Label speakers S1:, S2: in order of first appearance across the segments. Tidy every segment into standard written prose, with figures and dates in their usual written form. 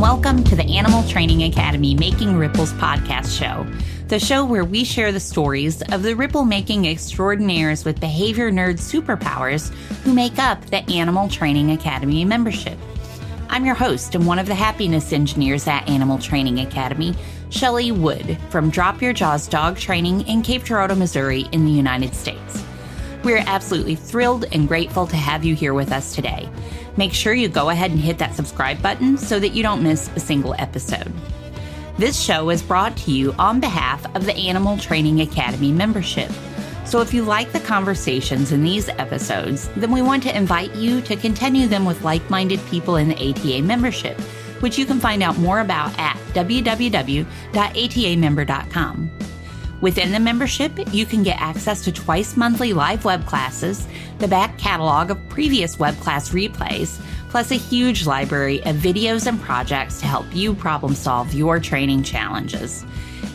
S1: welcome to the Animal Training Academy Making Ripples podcast show, the show where we share the stories of the ripple-making extraordinaires with behavior nerd superpowers who make up the Animal Training Academy membership. I'm your host and one of the happiness engineers at Animal Training Academy, Shelley Wood from Drop Your Jaws Dog Training in Cape Girardeau, Missouri in the United States. We're absolutely thrilled and grateful to have you here with us today. Make sure you go ahead and hit that subscribe button so that you don't miss a single episode. This show is brought to you on behalf of the Animal Training Academy membership. So if you like the conversations in these episodes, then we want to invite you to continue them with like-minded people in the ATA membership, which you can find out more about at www.atamember.com. Within the membership, you can get access to twice monthly live web classes, the back catalog of previous web class replays, plus a huge library of videos and projects to help you problem solve your training challenges.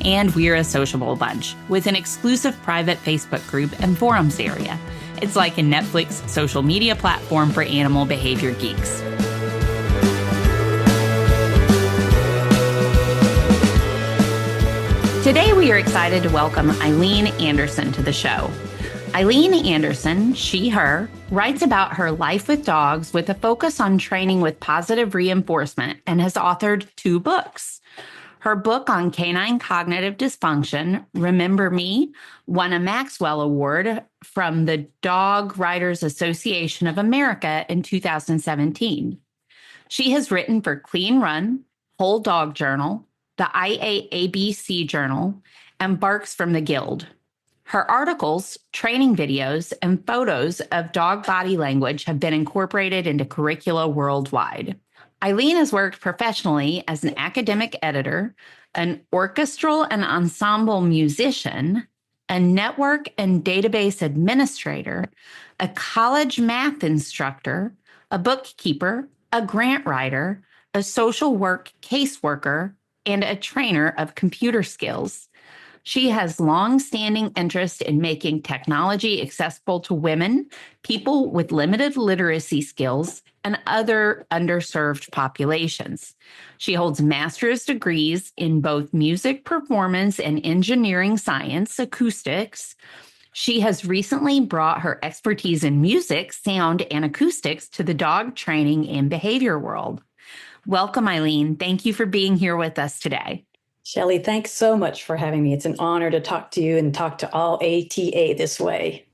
S1: And we're a sociable bunch with an exclusive private Facebook group and forums area. It's like a Netflix social media platform for animal behavior geeks. Today, we are excited to welcome Eileen Anderson to the show. Eileen Anderson, she, her, writes about her life with dogs with a focus on training with positive reinforcement and has authored 2 books. Her book on canine cognitive dysfunction, Remember Me, won a Maxwell Award from the Dog Writers Association of America in 2017. She has written for Clean Run, Whole Dog Journal, the IAABC Journal, and Barks from the Guild. Her articles, training videos, and photos of dog body language have been incorporated into curricula worldwide. Eileen has worked professionally as an academic editor, an orchestral and ensemble musician, a network and database administrator, a college math instructor, a bookkeeper, a grant writer, a social work caseworker, and a trainer of computer skills. She has long-standing interest in making technology accessible to women, people with limited literacy skills, and other underserved populations. She holds master's degrees in both music performance and engineering science, acoustics. She has recently brought her expertise in music, sound, and acoustics to the dog training and behavior world. Welcome, Eileen. Thank you for being here with us today.
S2: Shelley, thanks so much for having me. It's an honor to talk to you and talk to all ATA this way.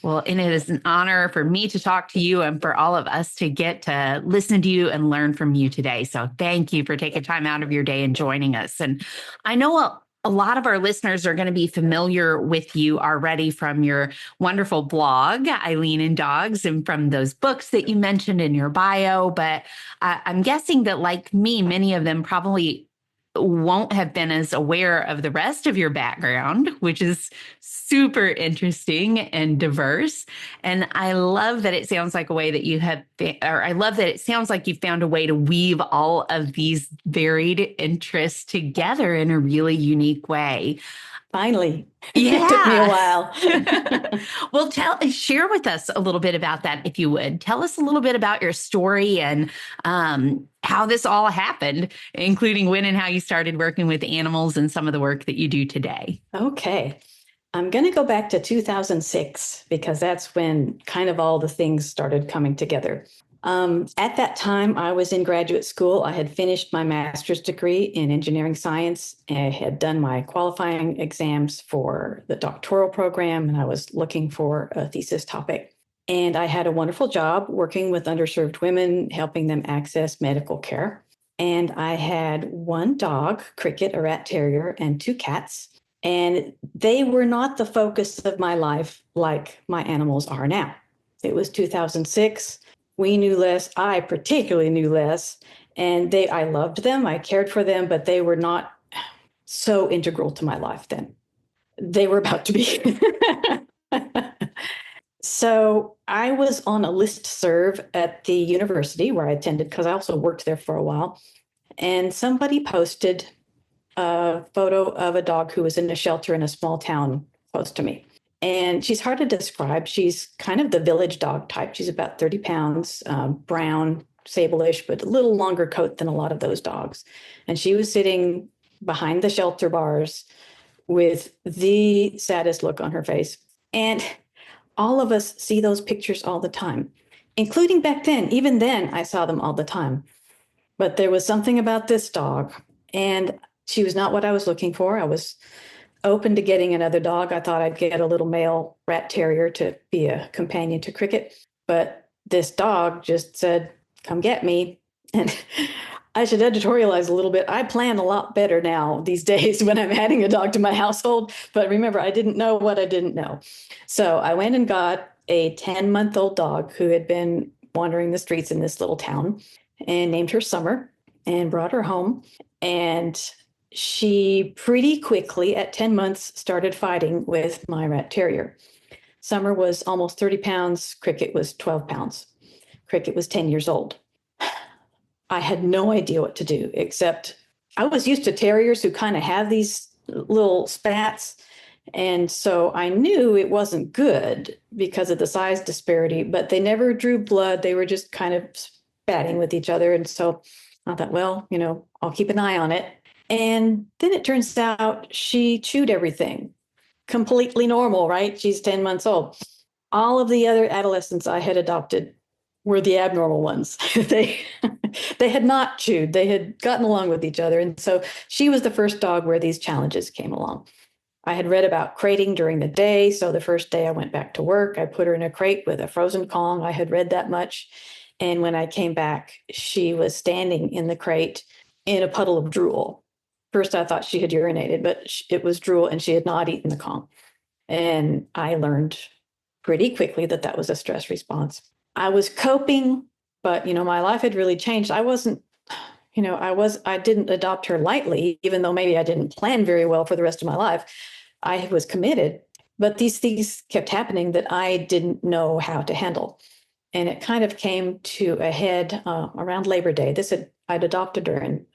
S1: Well, and it is an honor for me to talk to you and for all of us to get to listen to you and learn from you today. So thank you for taking time out of your day and joining us. And I know a lot of our listeners are going to be familiar with you already from your wonderful blog, Eileen and Dogs, and from those books that you mentioned in your bio. But I'm guessing that, like me, many of them probably won't have been as aware of the rest of your background, which is super interesting and diverse. And I love that it sounds like a way that you have, or I love that it sounds like you found a way to weave all of these varied interests together in a really unique way.
S2: Finally.
S1: Yeah.
S2: It took me a while.
S1: Well, share with us a little bit about that, if you would. Tell us a little bit about your story and how this all happened, including when and how you started working with animals and some of the work that you do today.
S2: Okay. I'm going to go back to 2006 because that's when kind of all the things started coming together. At that time, I was in graduate school. I had finished my master's degree in engineering science. I had done my qualifying exams for the doctoral program, and I was looking for a thesis topic. And I had a wonderful job working with underserved women, helping them access medical care. And I had 1 dog, Cricket, a rat terrier, and 2 cats. And they were not the focus of my life like my animals are now. It was 2006. We knew less. I particularly knew less. And I loved them. I cared for them, but they were not so integral to my life then. They were about to be. So I was on a listserv at the university where I attended because I also worked there for a while. And somebody posted a photo of a dog who was in a shelter in a small town close to me. And she's hard to describe. She's kind of the village dog type. She's about 30 pounds, brown, sable-ish, but a little longer coat than a lot of those dogs. And she was sitting behind the shelter bars with the saddest look on her face. And all of us see those pictures all the time, including back then. Even then, I saw them all the time. But there was something about this dog, and she was not what I was looking for. I was open to getting another dog. I thought I'd get a little male rat terrier to be a companion to Cricket. But this dog just said, come get me. And I should editorialize a little bit. I plan a lot better now these days when I'm adding a dog to my household. But remember, I didn't know what I didn't know. So I went and got a 10-month-old dog who had been wandering the streets in this little town, and named her Summer and brought her home. And she pretty quickly, at 10 months, started fighting with my rat terrier. Summer was almost 30 pounds. Cricket was 12 pounds. Cricket was 10 years old. I had no idea what to do, except I was used to terriers who kind of have these little spats. And so I knew it wasn't good because of the size disparity, but they never drew blood. They were just kind of spatting with each other. And so I thought, well, I'll keep an eye on it. And then it turns out she chewed everything. Completely normal, right? She's 10 months old. All of the other adolescents I had adopted were the abnormal ones. They had not chewed. They had gotten along with each other. And so she was the first dog where these challenges came along. I had read about crating during the day. So the first day I went back to work, I put her in a crate with a frozen Kong. I had read that much. And when I came back, she was standing in the crate in a puddle of drool. First, I thought she had urinated, but it was drool and she had not eaten the Kong. And I learned pretty quickly that that was a stress response. I was coping, but, my life had really changed. I wasn't, I didn't adopt her lightly, even though maybe I didn't plan very well for the rest of my life. I was committed, but these things kept happening that I didn't know how to handle. And it kind of came to a head around Labor Day. I'd adopted her in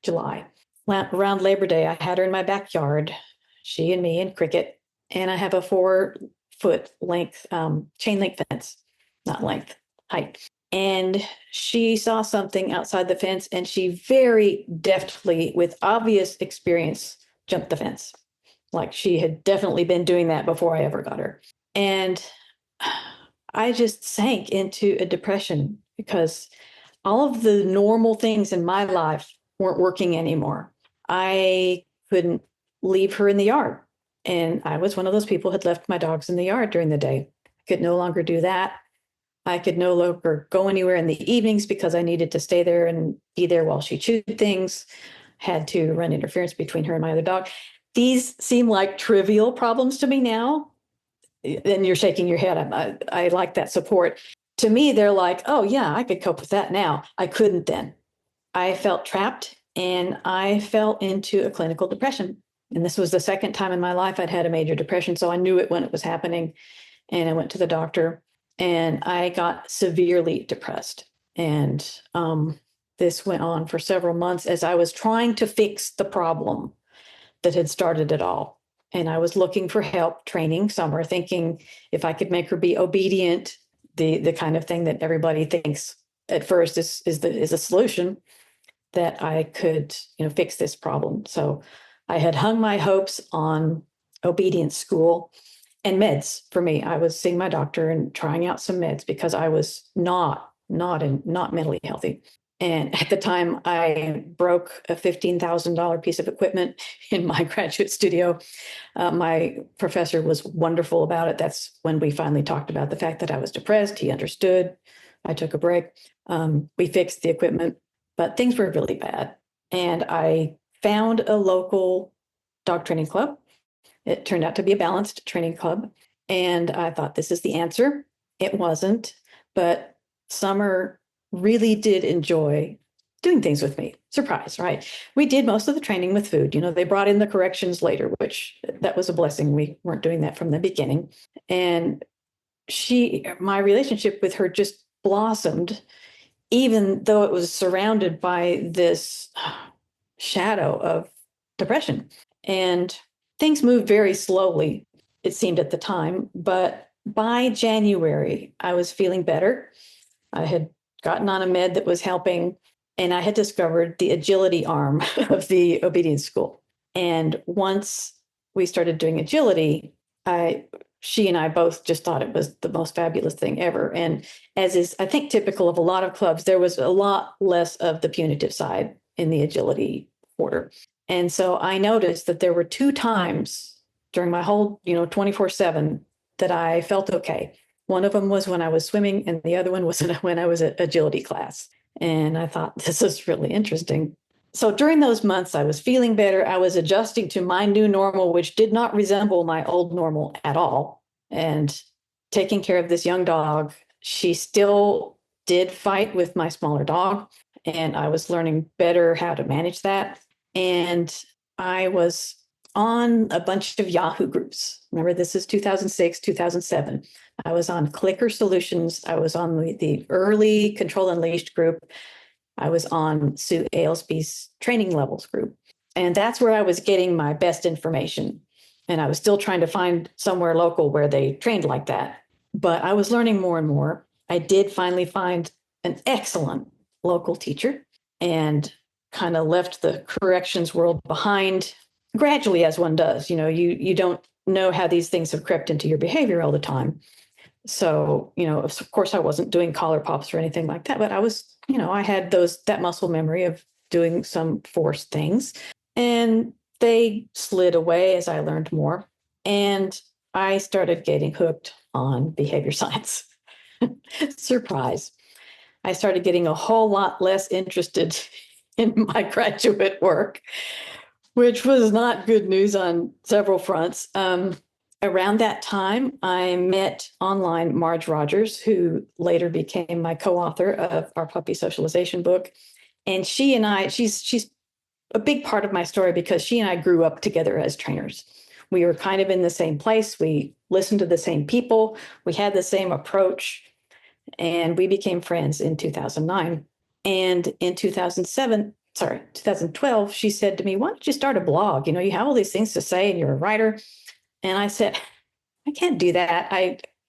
S2: July. Around Labor Day, I had her in my backyard, she and me and Cricket, and I have a 4-foot length chain link fence, not length, height. And she saw something outside the fence, and she very deftly, with obvious experience, jumped the fence. Like she had definitely been doing that before I ever got her. And I just sank into a depression because all of the normal things in my life weren't working anymore. I couldn't leave her in the yard. And I was one of those people who had left my dogs in the yard during the day. I could no longer do that. I could no longer go anywhere in the evenings because I needed to stay there and be there while she chewed things. Had to run interference between her and my other dog. These seem like trivial problems to me now. And you're shaking your head. I like that support. To me, they're like, oh, yeah, I could cope with that now. I couldn't then. I felt trapped and I fell into a clinical depression. And this was the second time in my life I'd had a major depression. So I knew it when it was happening. And I went to the doctor and I got severely depressed. And this went on for several months as I was trying to fix the problem that had started it all. And I was looking for help training Summer, thinking if I could make her be obedient, the kind of thing that everybody thinks at first is a solution, that I could fix this problem. So I had hung my hopes on obedience school and meds. For me, I was seeing my doctor and trying out some meds because I was not mentally healthy. And at the time, I broke a $15,000 piece of equipment in my graduate studio. My professor was wonderful about it. That's when we finally talked about the fact that I was depressed. He understood. I took a break. We fixed the equipment, but things were really bad. And I found a local dog training club. It turned out to be a balanced training club. And I thought, this is the answer. It wasn't, but Summer really did enjoy doing things with me. Surprise, right? We did most of the training with food. They brought in the corrections later, which that was a blessing. We weren't doing that from the beginning. And my relationship with her just blossomed, even though it was surrounded by this shadow of depression. And things moved very slowly, it seemed at the time. But by January, I was feeling better. I had gotten on a med that was helping, and I had discovered the agility arm of the obedience school. And once we started doing agility, she and I both just thought it was the most fabulous thing ever. And as is, I think, typical of a lot of clubs, there was a lot less of the punitive side in the agility order. And so I noticed that there were 2 times during my whole, 24/7 that I felt okay. One of them was when I was swimming, and the other one was when I was at agility class. And I thought, this is really interesting. So during those months, I was feeling better. I was adjusting to my new normal, which did not resemble my old normal at all. And taking care of this young dog, she still did fight with my smaller dog. And I was learning better how to manage that. And I was on a bunch of Yahoo groups. Remember, this is 2006, 2007. I was on Clicker Solutions. I was on the early Control Unleashed group. I was on Sue Ailesby's training levels group. And that's where I was getting my best information. And I was still trying to find somewhere local where they trained like that. But I was learning more and more. I did finally find an excellent local teacher and kind of left the corrections world behind gradually, as one does. You don't know how these things have crept into your behavior all the time. So, of course, I wasn't doing collar pops or anything like that, but I was, I had that muscle memory of doing some forced things, and they slid away as I learned more. And I started getting hooked on behavior science. Surprise. I started getting a whole lot less interested in my graduate work, which was not good news on several fronts. Around that time, I met online Marge Rogers, who later became my co-author of our puppy socialization book. And she and I, she's a big part of my story because she and I grew up together as trainers. We were kind of in the same place. We listened to the same people. We had the same approach, and we became friends in 2009. And in 2012, she said to me, "Why don't you start a blog? You have all these things to say, and you're a writer." And I said, "I can't do that.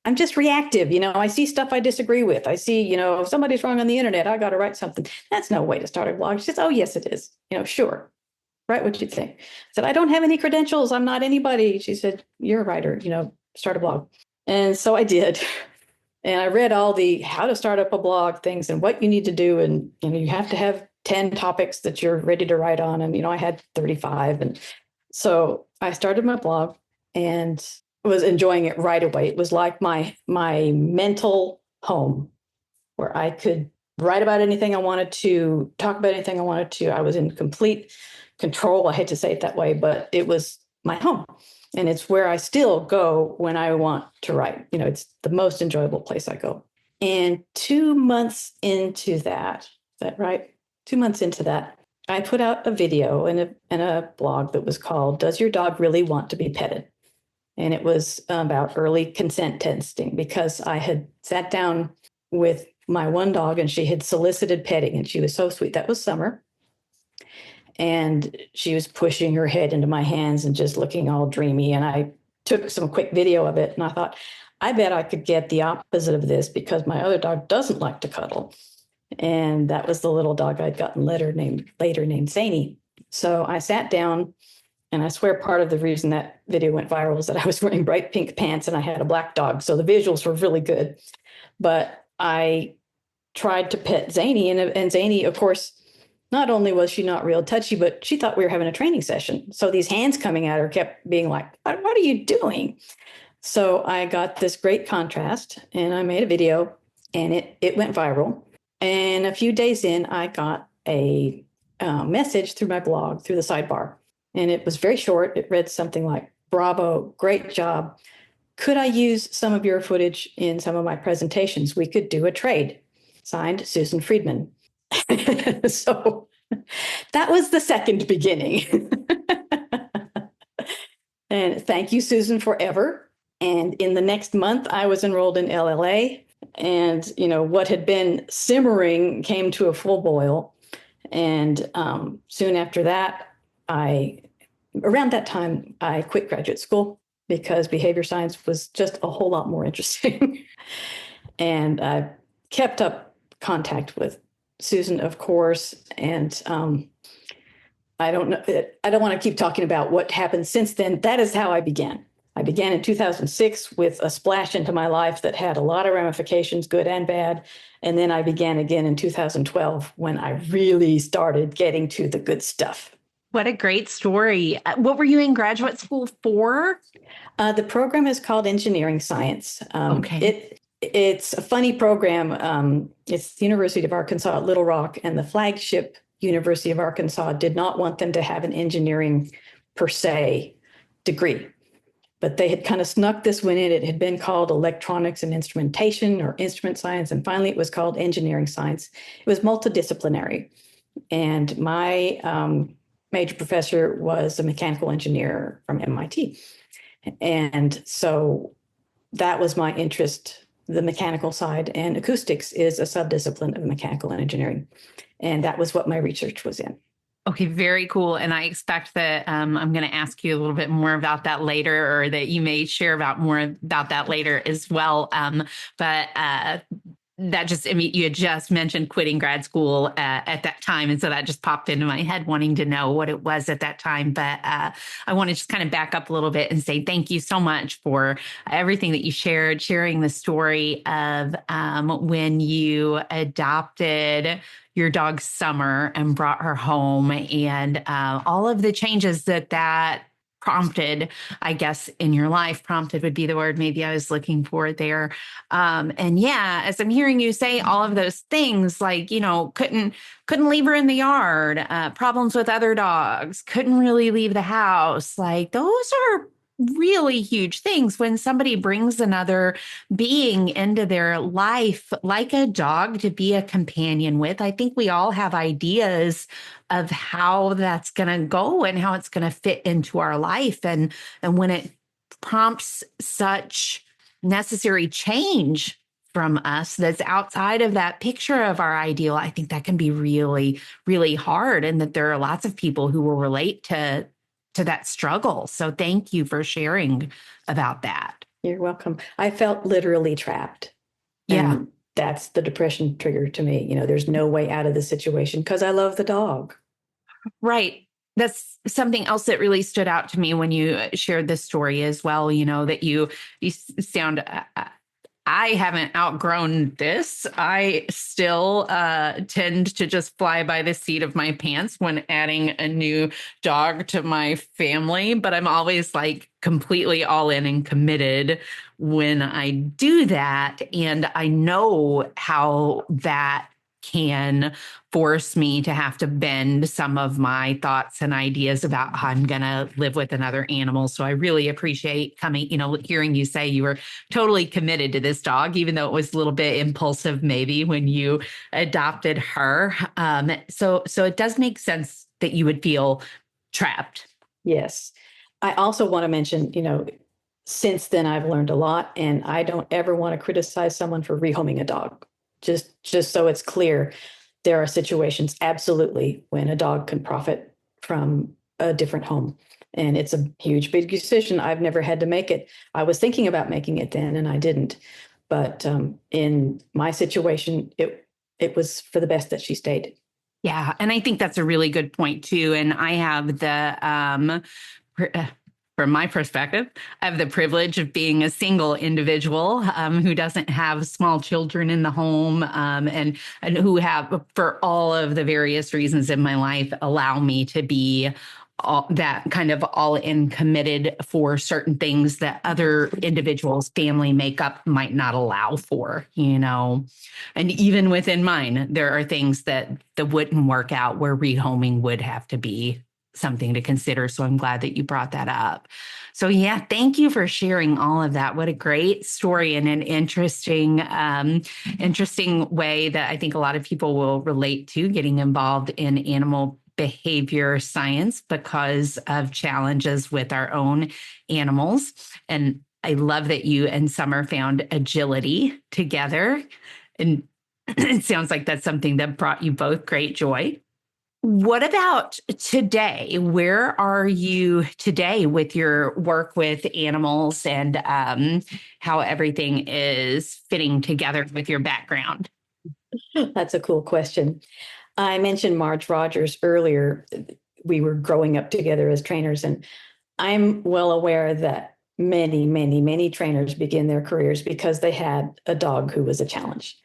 S2: I'm just reactive. I see stuff I disagree with. I see, if somebody's wrong on the internet, I got to write something. That's no way to start a blog." She says, "Oh, yes, it is. Sure. Write what you think." I said, "I don't have any credentials. I'm not anybody." She said, "You're a writer, start a blog." And so I did. And I read all the how to start up a blog things and what you need to do. And, you have to have 10 topics that you're ready to write on. And, I had 35. And so I started my blog and was enjoying it right away. It was like my mental home where I could write about anything I wanted to, talk about anything I wanted to. I was in complete control. I hate to say it that way, but it was my home. And it's where I still go when I want to write. It's the most enjoyable place I go. And 2 months into that, is that right? 2 months into that, I put out a video in a blog that was called, "Does Your Dog Really Want to Be Petted?" And it was about early consent testing, because I had sat down with my one dog and she had solicited petting, and she was so sweet. That was summer. And she was pushing her head into my hands and just looking all dreamy. And I took some quick video of it, and I thought, I bet I could get the opposite of this, because my other dog doesn't like to cuddle. And that was the little dog I'd gotten later named Zany. So I sat down, and I swear part of the reason that video went viral was that I was wearing bright pink pants and I had a black dog. So the visuals were really good. But I tried to pet Zany, and Zany, of course, not only was she not real touchy, but she thought we were having a training session. So these hands coming at her kept being like, "What are you doing?" So I got this great contrast, and I made a video, and it went viral. And a few days in, I got a message through my blog, through the sidebar. And it was very short. It read something like, "Bravo, great job. Could I use some of your footage in some of my presentations? We could do a trade." Signed, Susan Friedman. So that was the second beginning. And thank you, Susan, forever. And in the next month, I was enrolled in LLA. And, what had been simmering came to a full boil. And soon after that, around that time, I quit graduate school because behavior science was just a whole lot more interesting. And I kept up contact with Susan, of course. And I don't know, I don't want to keep talking about what happened since then. That is how I began. I began in 2006 with a splash into my life that had a lot of ramifications, good and bad. And then I began again in 2012 when I really started getting to the good stuff.
S1: What a great story. What were you in graduate school for?
S2: The program is called Engineering Science.
S1: Okay.
S2: It's a funny program. It's the University of Arkansas at Little Rock, and the flagship University of Arkansas did not want them to have an engineering per se degree. But they had kind of snuck this one in. It had been called electronics and instrumentation or instrument science. And finally, it was called engineering science. It was multidisciplinary. And my major professor was a mechanical engineer from MIT. And so that was my interest, the mechanical side. And acoustics is a subdiscipline of mechanical engineering. And that was what my research was in.
S1: Okay, very cool. And I expect that I'm going to ask you a little bit more about that later, or that you may share more about that later as well. But that just, I mean, you had just mentioned quitting grad school at that time. And so that just popped into my head, wanting to know what it was at that time. But I want to just kind of back up a little bit and say thank you so much for everything that you shared, sharing the story of when you adopted your dog Summer and brought her home, and all of the changes that prompted, I guess, in your life. Prompted would be the word maybe I was looking for there. And yeah, as I'm hearing you say all of those things, like, couldn't leave her in the yard, problems with other dogs, couldn't really leave the house. Like, those are really huge things when somebody brings another being into their life, like a dog, to be a companion with. I think we all have ideas of how that's going to go and how it's going to fit into our life. And when it prompts such necessary change from us that's outside of that picture of our ideal, I think that can be really, really hard. And that there are lots of people who will relate to that struggle. So thank you for sharing about that.
S2: You're welcome. I felt literally trapped.
S1: Yeah.
S2: And that's the depression trigger to me. There's no way out of the situation because I love the dog.
S1: Right. That's something else that really stood out to me when you shared this story as well, that you sound, I haven't outgrown this. I still tend to just fly by the seat of my pants when adding a new dog to my family, but I'm always like completely all in and committed when I do that. And I know how that can force me to have to bend some of my thoughts and ideas about how I'm going to live with another animal. So I really appreciate hearing you say you were totally committed to this dog, even though it was a little bit impulsive, maybe when you adopted her. So it does make sense that you would feel trapped.
S2: Yes. I also want to mention, since then I've learned a lot, and I don't ever want to criticize someone for rehoming a dog. Just so it's clear, there are situations absolutely when a dog can profit from a different home. And it's a huge, big decision. I've never had to make it. I was thinking about making it then, and I didn't. But in my situation, it was for the best that she stayed.
S1: Yeah. And I think that's a really good point too. And I have from my perspective, I have the privilege of being a single individual who doesn't have small children in the home, and who have, for all of the various reasons in my life, allow me to be that kind of all in committed for certain things that other individuals' family makeup might not allow for, And even within mine, there are things that wouldn't work out where rehoming would have to be something to consider. So I'm glad that you brought that up. So yeah, thank you for sharing all of that. What a great story, and an interesting way that I think a lot of people will relate to getting involved in animal behavior science because of challenges with our own animals. And I love that you and Summer found agility together. And it sounds like that's something that brought you both great joy. What about today? Where are you today with your work with animals, and how everything is fitting together with your background?
S2: That's a cool question. I mentioned Marge Rogers earlier. We were growing up together as trainers, and I'm well aware that many, many, many trainers begin their careers because they had a dog who was a challenge,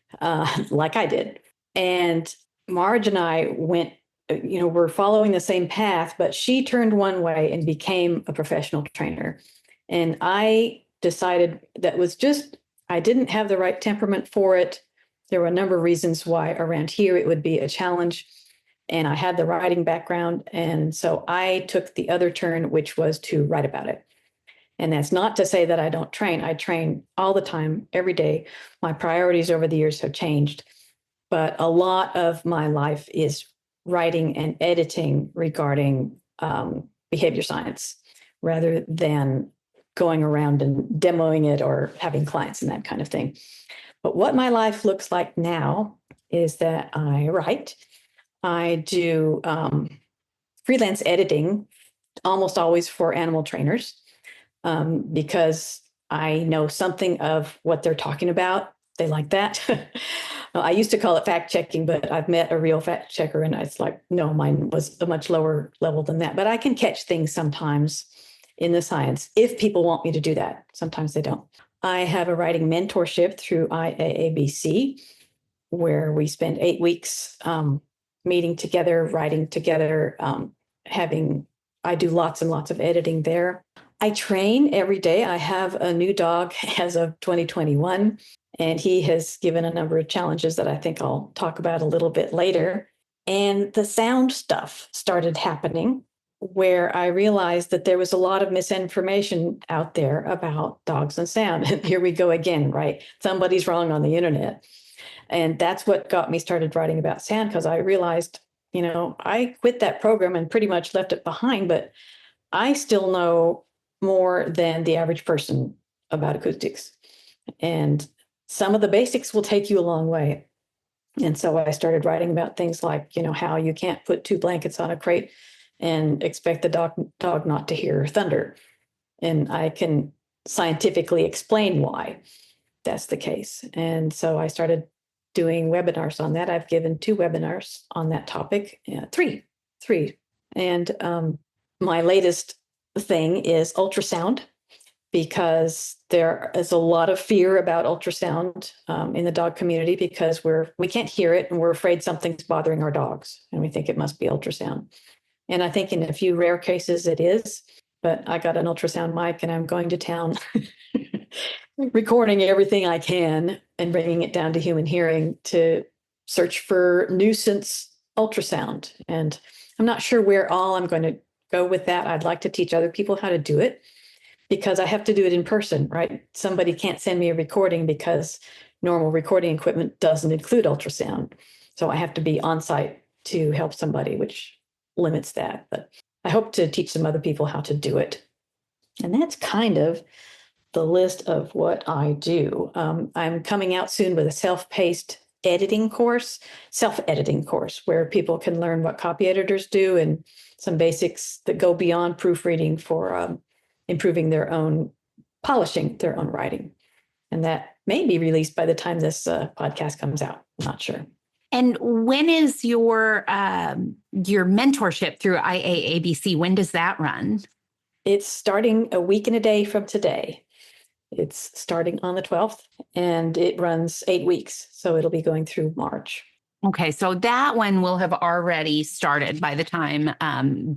S2: like I did. And Marge and I went, we're following the same path, but she turned one way and became a professional trainer. And I decided that was just, I didn't have the right temperament for it. There were a number of reasons why around here it would be a challenge. And I had the writing background. And so I took the other turn, which was to write about it. And that's not to say that I don't train. I train all the time, every day. My priorities over the years have changed. But a lot of my life is writing and editing regarding behavior science rather than going around and demoing it or having clients and that kind of thing. But what my life looks like now is that I write. I do freelance editing, almost always for animal trainers, because I know something of what they're talking about. They like that. I used to call it fact checking, but I've met a real fact checker and it's like, no, mine was a much lower level than that. But I can catch things sometimes in the science if people want me to do that. Sometimes they don't. I have a writing mentorship through IAABC, where we spend 8 weeks meeting together, writing together, I do lots and lots of editing there. I train every day. I have a new dog as of 2021, and he has given a number of challenges that I think I'll talk about a little bit later. And the sound stuff started happening where I realized that there was a lot of misinformation out there about dogs and sound. And here we go again, right? Somebody's wrong on the internet. And that's what got me started writing about sound, because I realized, I quit that program and pretty much left it behind, but I still know more than the average person about acoustics. And some of the basics will take you a long way. And so I started writing about things like, how you can't put 2 blankets on a crate and expect the dog not to hear thunder. And I can scientifically explain why that's the case. And so I started doing webinars on that. I've given 2 webinars on that topic, three. And my latest thing is ultrasound, because there is a lot of fear about ultrasound in the dog community because we can't hear it and we're afraid something's bothering our dogs and we think it must be ultrasound. And I think in a few rare cases it is, but I got an ultrasound mic and I'm going to town recording everything I can and bringing it down to human hearing to search for nuisance ultrasound. And I'm not sure where all I'm going to go with that. I'd like to teach other people how to do it because I have to do it in person, right? Somebody can't send me a recording because normal recording equipment doesn't include ultrasound. So I have to be on site to help somebody, which limits that. But I hope to teach some other people how to do it. And that's kind of the list of what I do. I'm coming out soon with a self-editing course where people can learn what copy editors do and some basics that go beyond proofreading for improving polishing their own writing. And that may be released by the time this podcast comes out. I'm not sure.
S1: And when is your mentorship through IAABC? When does that run?
S2: It's starting a week and a day from today. It's starting on the 12th and it runs 8 weeks. So it'll be going through March.
S1: Okay, so that one will have already started by the time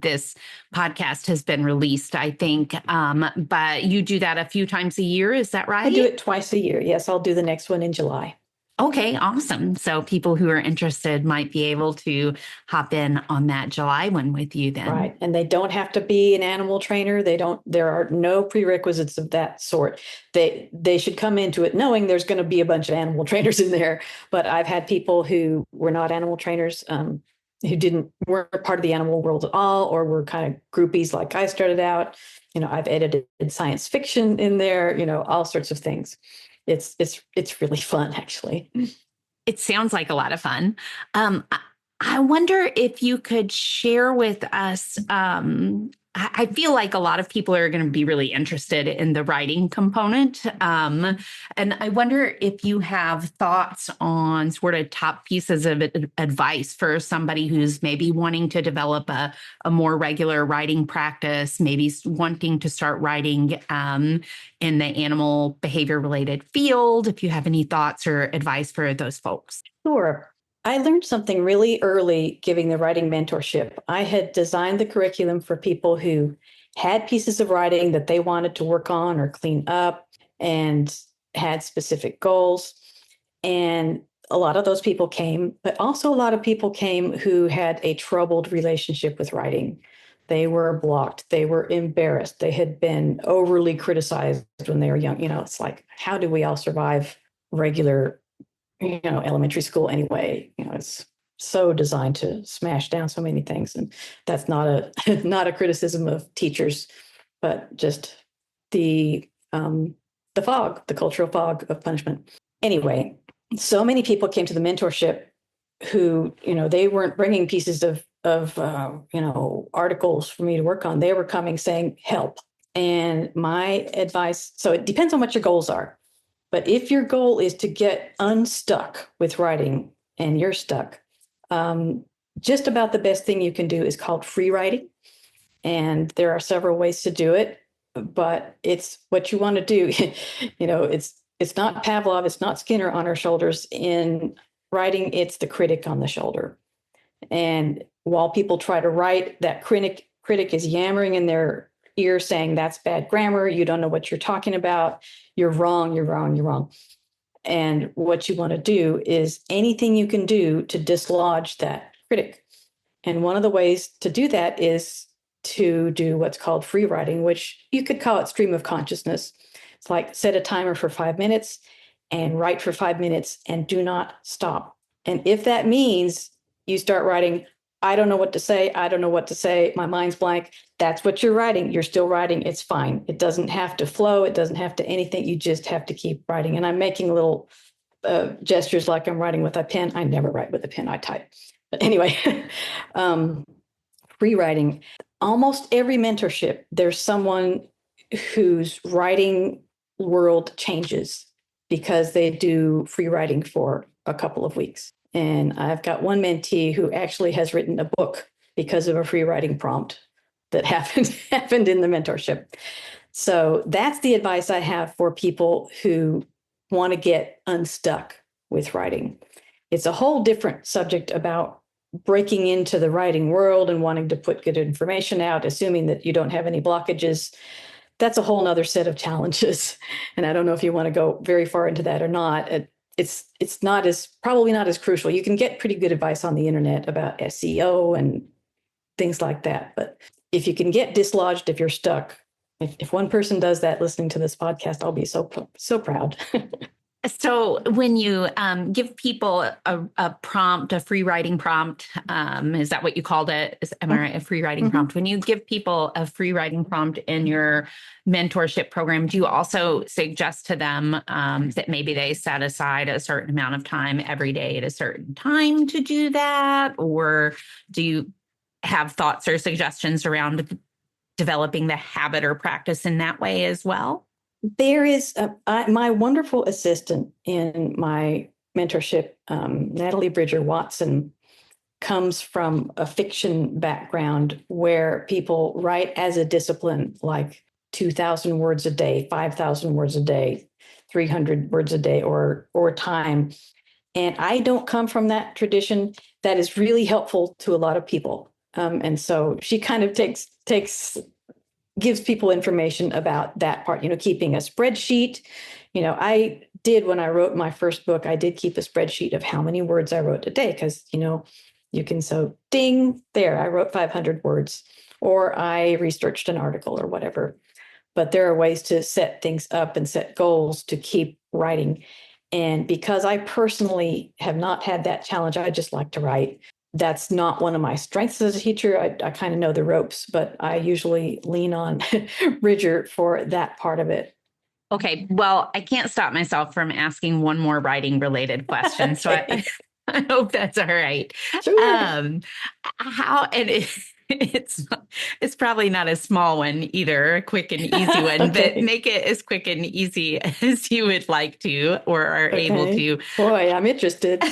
S1: this podcast has been released, I think. But you do that a few times a year, is that right?
S2: I do it twice a year. Yes, I'll do the next one in July.
S1: Okay, awesome. So people who are interested might be able to hop in on that July one with you then.
S2: Right. And they don't have to be an animal trainer. There are no prerequisites of that sort. They should come into it knowing there's going to be a bunch of animal trainers in there. But I've had people who were not animal trainers, who weren't part of the animal world at all, or were kind of groupies like I started out. I've edited science fiction in there, all sorts of things. It's really fun, actually.
S1: It sounds like a lot of fun. I wonder if you could share with us I feel like a lot of people are going to be really interested in the writing component. And I wonder if you have thoughts on sort of top pieces of advice for somebody who's maybe wanting to develop a more regular writing practice, maybe wanting to start writing in the animal behavior related field. If you have any thoughts or advice for those folks.
S2: Sure. I learned something really early giving the writing mentorship. I had designed the curriculum for people who had pieces of writing that they wanted to work on or clean up and had specific goals. And a lot of those people came, but also a lot of people came who had a troubled relationship with writing. They were blocked. They were embarrassed. They had been overly criticized when they were young. It's like, how do we all survive regular elementary school anyway? It's so designed to smash down so many things. And that's not a criticism of teachers, but just the cultural fog of punishment. Anyway, so many people came to the mentorship who, they weren't bringing pieces of articles for me to work on. They were coming saying, help. And my advice, so it depends on what your goals are. But if your goal is to get unstuck with writing and you're stuck, just about the best thing you can do is called free writing. And there are several ways to do it, but it's what you want to do. It's not Pavlov, it's not Skinner on our shoulders. In writing, it's the critic on the shoulder. And while people try to write, that critic is yammering in their ear saying, that's bad grammar, you don't know what you're talking about, you're wrong, you're wrong, you're wrong. And what you want to do is anything you can do to dislodge that critic. And one of the ways to do that is to do what's called free writing, which you could call it stream of consciousness. It's like set a timer for 5 minutes and write for 5 minutes and do not stop. And if that means you start writing, I don't know what to say, I don't know what to say, my mind's blank, that's what you're writing. You're still writing. It's fine. It doesn't have to flow. It doesn't have to anything. You just have to keep writing. And I'm making little gestures like I'm writing with a pen. I never write with a pen. I type. But anyway, free writing. Almost every mentorship, there's someone whose writing world changes because they do free writing for a couple of weeks. And I've got one mentee who actually has written a book because of a free writing prompt that happened in the mentorship. So that's the advice I have for people who want to get unstuck with writing. It's a whole different subject about breaking into the writing world and wanting to put good information out, assuming that you don't have any blockages. That's a whole nother set of challenges. And I don't know if you want to go very far into that or not. It's probably not as crucial. You can get pretty good advice on the internet about SEO and things like that. But if you can get dislodged, if you're stuck, if one person does that listening to this podcast, I'll be so proud.
S1: So when you give people a prompt, a free writing prompt, is that what you called it? Am I right? A free writing prompt. When you give people a free writing prompt in your mentorship program, do you also suggest to them that maybe they set aside a certain amount of time every day at a certain time to do that? Or do you have thoughts or suggestions around developing the habit or practice in that way as well?
S2: There is my wonderful assistant in my mentorship, Natalie Bridger Watson, comes from a fiction background where people write as a discipline, like 2,000 words a day, 5,000 words a day, 300 words a day, or time. And I don't come from that tradition. That is really helpful to a lot of people. And so she kind of gives people information about that part, keeping a spreadsheet. I did, when I wrote my first book, I did keep a spreadsheet of how many words I wrote a day, because, you can, so ding, there, I wrote 500 words, or I researched an article or whatever. But there are ways to set things up and set goals to keep writing. And because I personally have not had that challenge, I just like to write. That's not one of my strengths as a teacher. I kind of know the ropes, but I usually lean on Bridger for that part of it.
S1: Okay. Well, I can't stop myself from asking one more writing related question. Okay. So I hope that's all right.
S2: Sure.
S1: How, and it's probably not a small one either, a quick and easy one, but
S2: Okay.
S1: make it as quick and easy as you would like to or are able
S2: Okay.
S1: to.
S2: Boy, I'm interested.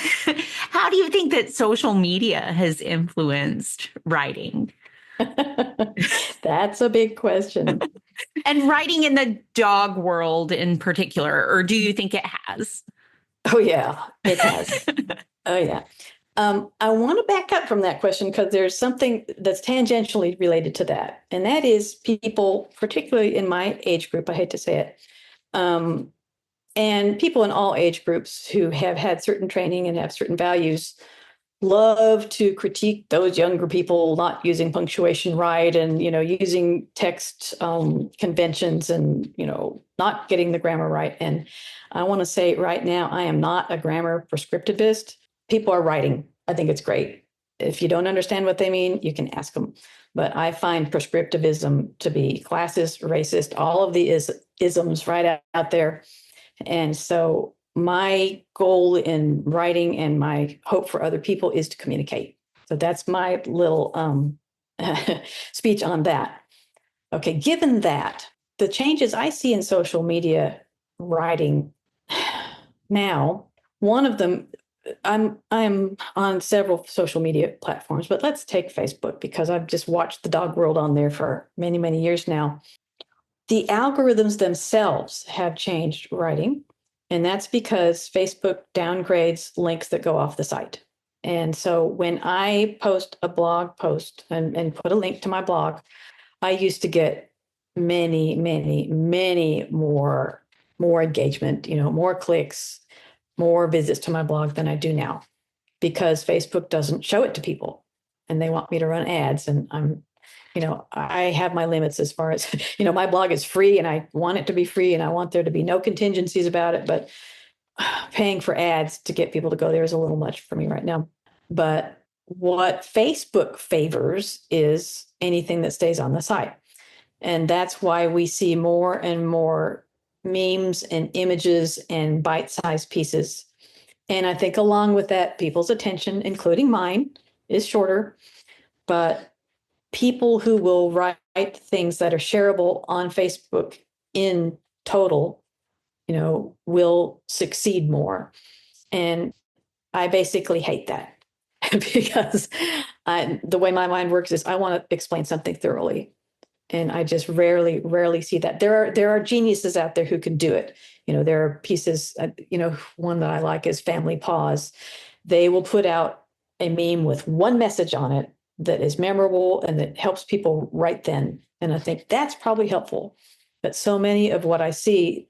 S1: How do you think that social media has influenced writing
S2: That's a big question.
S1: and writing in the dog world in particular, or do you think it has?
S2: Oh, yeah, it has. Oh, yeah. I want to back up from that question because there's something that's tangentially related to that. And that is people, particularly in my age group, I hate to say it, and people in all age groups who have had certain training and have certain values love to critique those younger people not using punctuation right and using text conventions and not getting the grammar right. And I want to say right now, I am not a grammar prescriptivist. People are writing. I think it's great. If you don't understand what they mean, you can ask them. But I find prescriptivism to be classist, racist, all of the isms right out there. And so my goal in writing and my hope for other people is to communicate. So that's my little speech on that. Okay, given that, the changes I see in social media writing now, one of them, I'm on several social media platforms, but let's take Facebook because I've just watched the dog world on there for many, many years now. The algorithms themselves have changed writing, and that's because Facebook downgrades links that go off the site. And so when I post a blog post and put a link to my blog, I used to get many, many, many more engagement, more clicks, more visits to my blog than I do now because Facebook doesn't show it to people and they want me to run ads. And I have my limits as far as, my blog is free and I want it to be free and I want there to be no contingencies about it. But paying for ads to get people to go there is a little much for me right now. But what Facebook favors is anything that stays on the site. And that's why we see more and more memes and images and bite-sized pieces. And I think along with that, people's attention, including mine, is shorter. But people who will write things that are shareable on Facebook in total, will succeed more. And I basically hate that because the way my mind works is I want to explain something thoroughly. And I just rarely see that. There are geniuses out there who can do it. There are pieces, one that I like is Family Pause. They will put out a meme with one message on it that is memorable and that helps people right then. And I think that's probably helpful. But so many of what I see,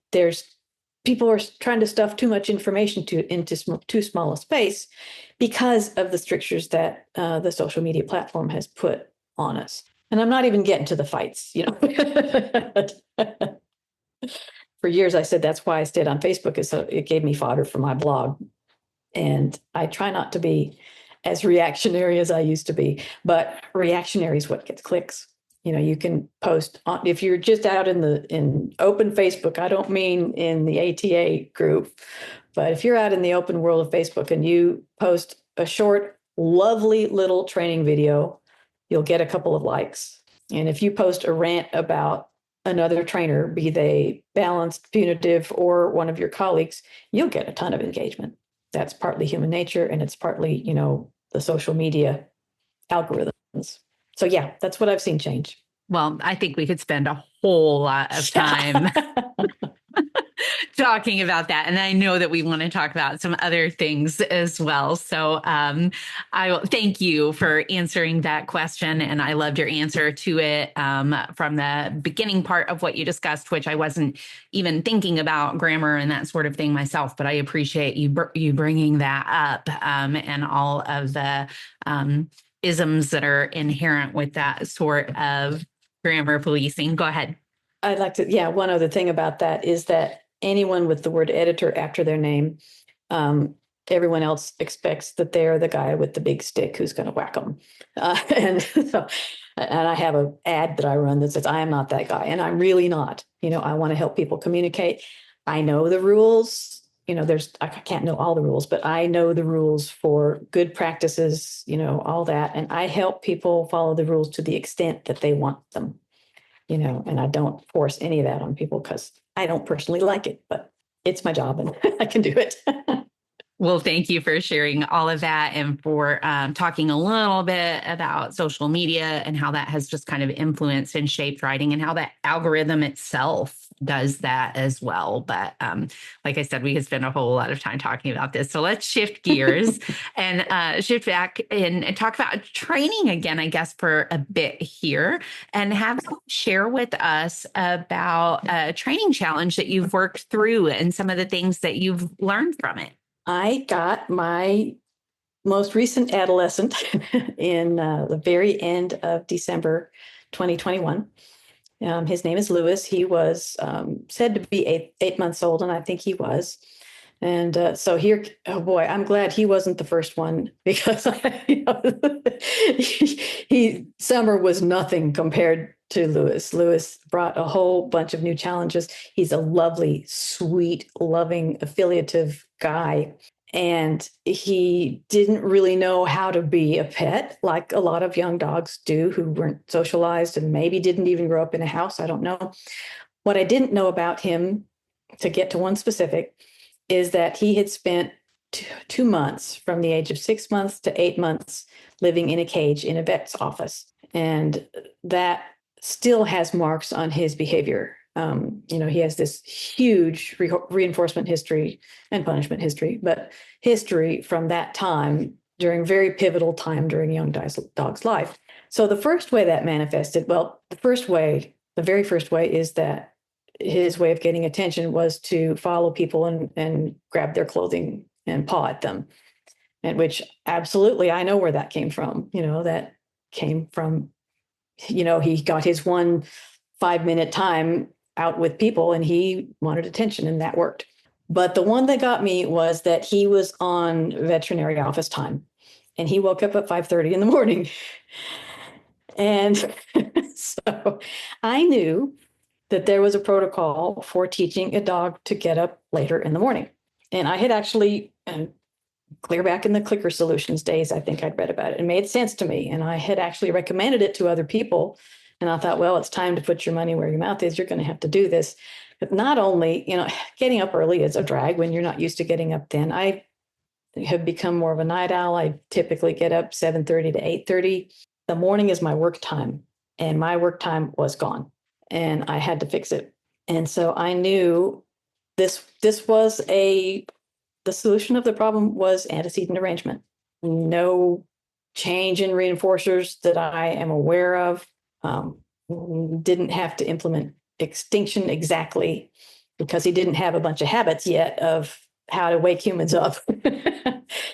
S2: people are trying to stuff too much information into too small a space because of the strictures that the social media platform has put on us. And I'm not even getting to the fights, For years, I said that's why I stayed on Facebook, is so it gave me fodder for my blog. And I try not to be as reactionary as I used to be, but reactionary is what gets clicks. You can post on, if you're just out in open Facebook, I don't mean in the ATA group, but if you're out in the open world of Facebook and you post a short, lovely little training video, you'll get a couple of likes. And if you post a rant about another trainer, be they balanced, punitive, or one of your colleagues, you'll get a ton of engagement. That's partly human nature, and it's partly, the social media algorithms. So yeah, that's what I've seen change.
S1: Well, I think we could spend a whole lot of time talking about that. And I know that we want to talk about some other things as well. So I will thank you for answering that question. And I loved your answer to it from the beginning part of what you discussed, which I wasn't even thinking about grammar and that sort of thing myself, but I appreciate you bringing that up and all of the isms that are inherent with that sort of grammar policing. Go ahead.
S2: I'd like to, yeah, one other thing about that is that anyone with the word editor after their name, everyone else expects that they're the guy with the big stick who's going to whack them. And I have an ad that I run that says, I am not that guy. And I'm really not. I want to help people communicate. I know the rules. I can't know all the rules, but I know the rules for good practices, all that. And I help people follow the rules to the extent that they want them, and I don't force any of that on people because I don't personally like it, but it's my job and I can do it.
S1: Well, thank you for sharing all of that and for talking a little bit about social media and how that has just kind of influenced and shaped writing and how that algorithm itself does that as well. But like I said, we could spend a whole lot of time talking about this. So let's shift gears and shift back and talk about training again, I guess, for a bit here, and have you share with us about a training challenge that you've worked through and some of the things that you've learned from it.
S2: I got my most recent adolescent in the very end of December 2021. His name is Lewis. He was said to be 8 months old, and I think he was. And so here, oh boy, I'm glad he wasn't the first one because summer was nothing compared to Lewis. Lewis brought a whole bunch of new challenges. He's a lovely, sweet, loving, affiliative guy. And he didn't really know how to be a pet like a lot of young dogs do who weren't socialized and maybe didn't even grow up in a house. I don't know. What I didn't know about him, to get to one specific, is that he had spent 2 months from the age of 6 months to 8 months living in a cage in a vet's office. And that still has marks on his behavior. He has this huge reinforcement history and punishment history, but history from that time during very pivotal time during a young dog's life. So the first way that manifested, the very first way is that his way of getting attention was to follow people and grab their clothing and paw at them. And which absolutely, I know where that came from. That came from, he got his 1 5-minute time out with people and he wanted attention, and that worked. But the one that got me was that he was on veterinary office time and he woke up at 5:30 in the morning. And so I knew that there was a protocol for teaching a dog to get up later in the morning. And I had actually, clear back in the Clicker Solutions days, I think I'd read about it. It made sense to me. And I had actually recommended it to other people. And I thought, well, it's time to put your money where your mouth is. You're going to have to do this. But not only, getting up early is a drag when you're not used to getting up then. I have become more of a night owl. I typically get up 7:30 to 8:30. The morning is my work time, and my work time was gone, and I had to fix it. And so I knew this was the solution of the problem was antecedent arrangement. No change in reinforcers that I am aware of. Didn't have to implement extinction exactly because he didn't have a bunch of habits yet of how to wake humans up.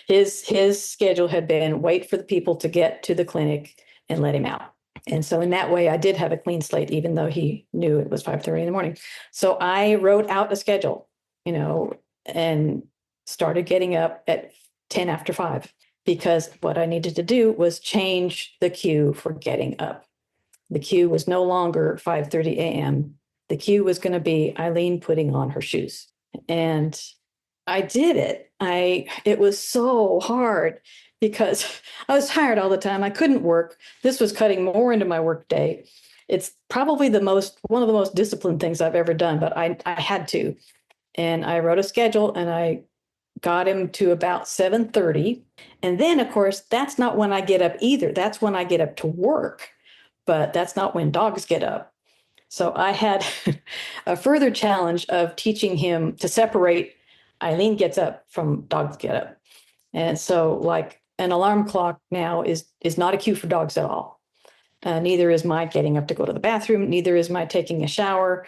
S2: His schedule had been wait for the people to get to the clinic and let him out. And so in that way, I did have a clean slate, even though he knew it was 5:30 in the morning. So I wrote out a schedule, and started getting up at 10 after 5, because what I needed to do was change the cue for getting up. The cue was no longer 5:30 a.m. The cue was going to be Eileen putting on her shoes. And I did it. It was so hard because I was tired all the time. I couldn't work. This was cutting more into my work day. It's probably one of the most disciplined things I've ever done, but I had to. And I wrote a schedule and I got him to about 7:30. And then, of course, that's not when I get up either. That's when I get up to work, but that's not when dogs get up. So I had a further challenge of teaching him to separate Eileen gets up from dogs get up. And so like an alarm clock now is not a cue for dogs at all. Neither is my getting up to go to the bathroom. Neither is my taking a shower.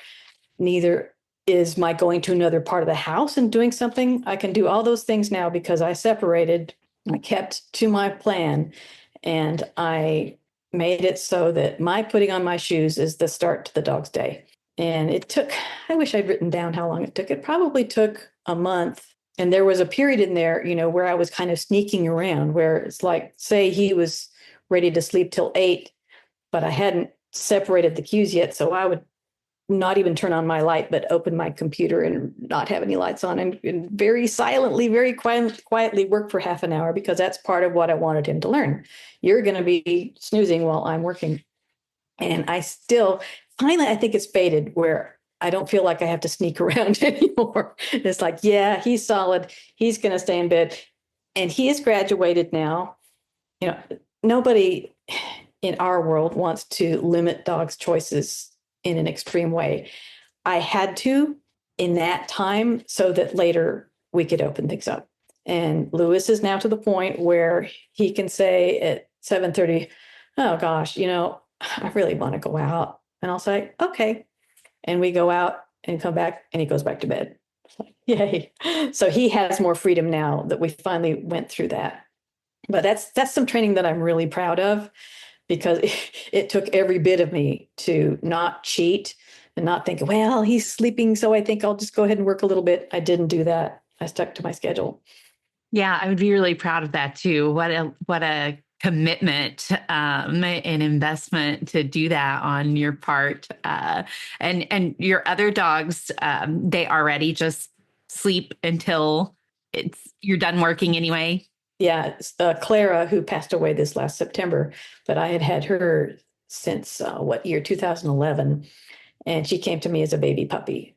S2: Neither is my going to another part of the house and doing something. I can do all those things now because I separated, I kept to my plan, and I made it so that my putting on my shoes is the start to the dog's day. And it took, I wish I'd written down how long it took. It probably took a month. And there was a period in there, where I was kind of sneaking around, where it's like, say he was ready to sleep till 8, but I hadn't separated the cues yet. So I would not even turn on my light, but open my computer and not have any lights on, and very silently, very quietly work for half an hour, because that's part of what I wanted him to learn. You're going to be snoozing while I'm working. And I still, finally, I think it's faded where I don't feel like I have to sneak around anymore. It's like, yeah, he's solid. He's going to stay in bed. And he has graduated now. You know, nobody in our world wants to limit dogs' choices in an extreme way. I had to in that time so that later we could open things up. And Lewis is now to the point where he can say at 7:30, oh gosh, I really want to go out. And I'll say, okay. And we go out and come back and he goes back to bed. It's like, yay. So he has more freedom now that we finally went through that. But that's some training that I'm really proud of, because it took every bit of me to not cheat and not think, well, he's sleeping, so I think I'll just go ahead and work a little bit. I didn't do that. I stuck to my schedule.
S1: Yeah, I would be really proud of that too. What a commitment and investment to do that on your part. And your other dogs, they already just sleep until you're done working anyway.
S2: Yeah, Clara, who passed away this last September, but I had her since what year, 2011, and she came to me as a baby puppy,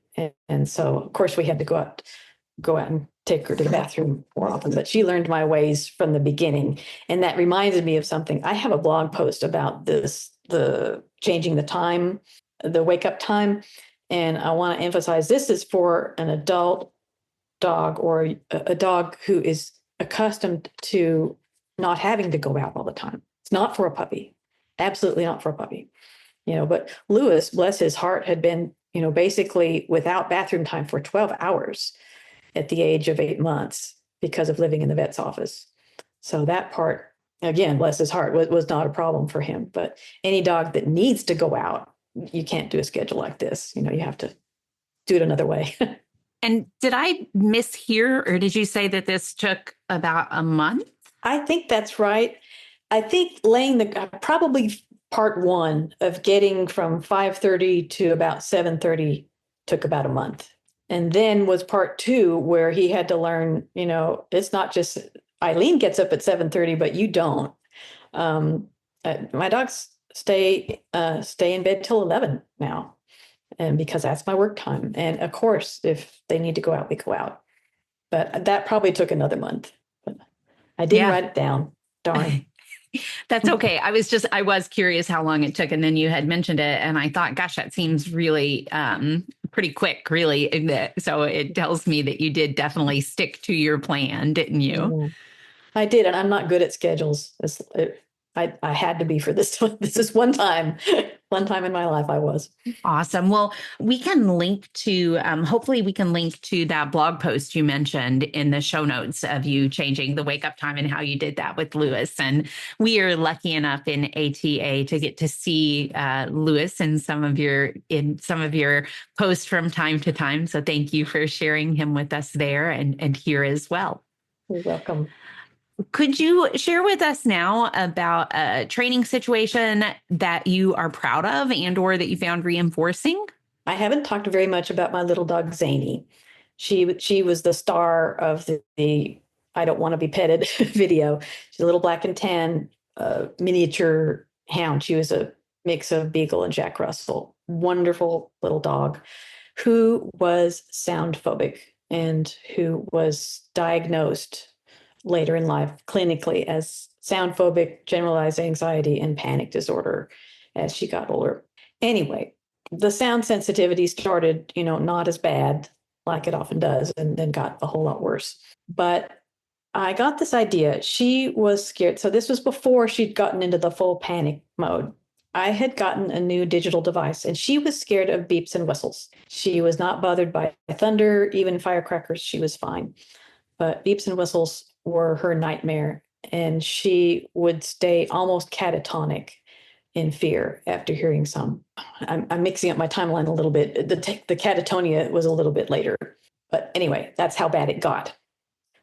S2: and so of course we had to go out and take her to the bathroom more often. But she learned my ways from the beginning, and that reminded me of something. I have a blog post about this, the changing the time, the wake up time, and I want to emphasize this is for an adult dog or a dog who is accustomed to not having to go out all the time. It's not for a puppy. Absolutely not for a puppy. But Lewis, bless his heart, had been, basically without bathroom time for 12 hours at the age of 8 months because of living in the vet's office. So that part, again, bless his heart, was not a problem for him. But any dog that needs to go out, you can't do a schedule like this. You have to do it another way.
S1: And did I mishear, or did you say that this took about a month?
S2: I think that's right. I think probably part one of getting from 5:30 to about 7:30 took about a month. And then was part two where he had to learn, it's not just Eileen gets up at 7:30, but you don't. My dogs stay in bed till 11 now. And because that's my work time. And of course, if they need to go out, we go out. But that probably took another month. But I didn't write it down. Darn.
S1: That's okay. I was curious how long it took. And then you had mentioned it. And I thought, gosh, that seems really pretty quick, really. So it tells me that you did definitely stick to your plan, didn't you?
S2: I did. And I'm not good at schedules. I had to be for this one. This is one time in my life I was.
S1: Awesome. Well, we can link to, hopefully we can link to that blog post you mentioned in the show notes of you changing the wake up time and how you did that with Lewis. And we are lucky enough in ATA to get to see Lewis in some of your posts from time to time. So thank you for sharing him with us there and here as well.
S2: You're welcome.
S1: Could you share with us now about a training situation that you are proud of and or that you found reinforcing?
S2: I haven't talked very much about my little dog, Zany. She was the star of the I Don't Want to Be Petted video. She's a little black and tan miniature hound. She was a mix of Beagle and Jack Russell. Wonderful little dog who was sound phobic and who was diagnosed later in life clinically as sound phobic, generalized anxiety, and panic disorder as she got older. Anyway, the sound sensitivity started, not as bad like it often does, and then got a whole lot worse. But I got this idea. She was scared. So this was before she'd gotten into the full panic mode. I had gotten a new digital device, and she was scared of beeps and whistles. She was not bothered by thunder, even firecrackers. She was fine. But beeps and whistles were her nightmare, and she would stay almost catatonic in fear after hearing some. I'm mixing up my timeline a little bit. The catatonia was a little bit later, but anyway, that's how bad it got.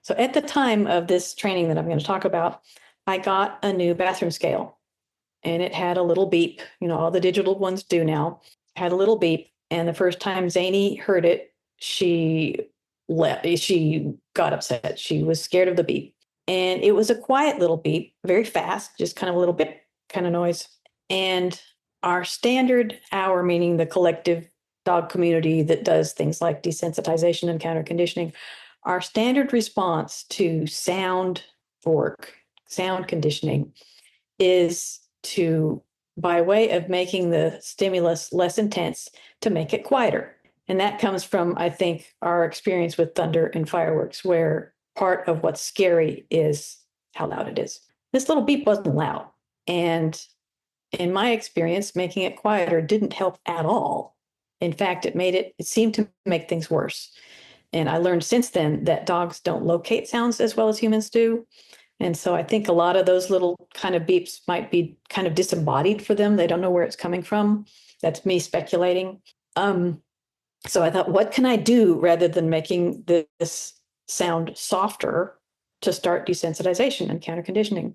S2: So at the time of this training that I'm going to talk about, I got a new bathroom scale, and it had a little beep. All the digital ones do now. Had a little beep, And the first time Zany heard it, she she got upset. She was scared of the beep. And it was a quiet little beep, very fast, just kind of a little bit kind of noise. And our standard hour, meaning the collective dog community that does things like desensitization and counter conditioning, our standard response to sound work, sound conditioning, is to, by way of making the stimulus less intense, to make it quieter. And that comes from, I think, our experience with thunder and fireworks, where part of what's scary is how loud it is. This little beep wasn't loud. And in my experience, making it quieter didn't help at all. In fact, it seemed to make things worse. And I learned since then that dogs don't locate sounds as well as humans do. And so I think a lot of those little kind of beeps might be kind of disembodied for them. They don't know where it's coming from. That's me speculating. So I thought, what can I do rather than making this sound softer to start desensitization and counter conditioning?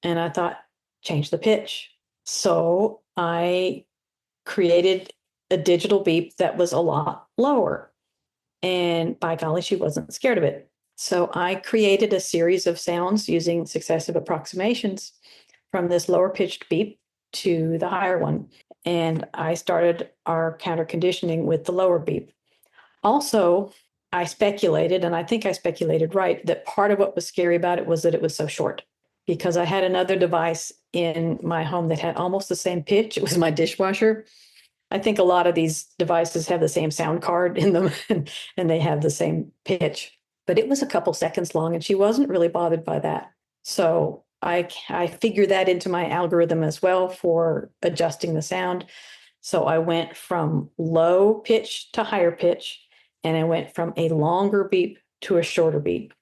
S2: And I thought, change the pitch. So I created a digital beep that was a lot lower. And by golly, she wasn't scared of it. So I created a series of sounds using successive approximations from this lower pitched beep to the higher one. And I started our counter conditioning with the lower beep. Also, I speculated, and I think I speculated right, that part of what was scary about it was that it was so short. Because I had another device in my home that had almost the same pitch. It was my dishwasher. I think a lot of these devices have the same sound card in them and they have the same pitch. But it was a couple seconds long and she wasn't really bothered by that. So I figured that into my algorithm as well for adjusting the sound. So I went from low pitch to higher pitch, and I went from a longer beep to a shorter beep.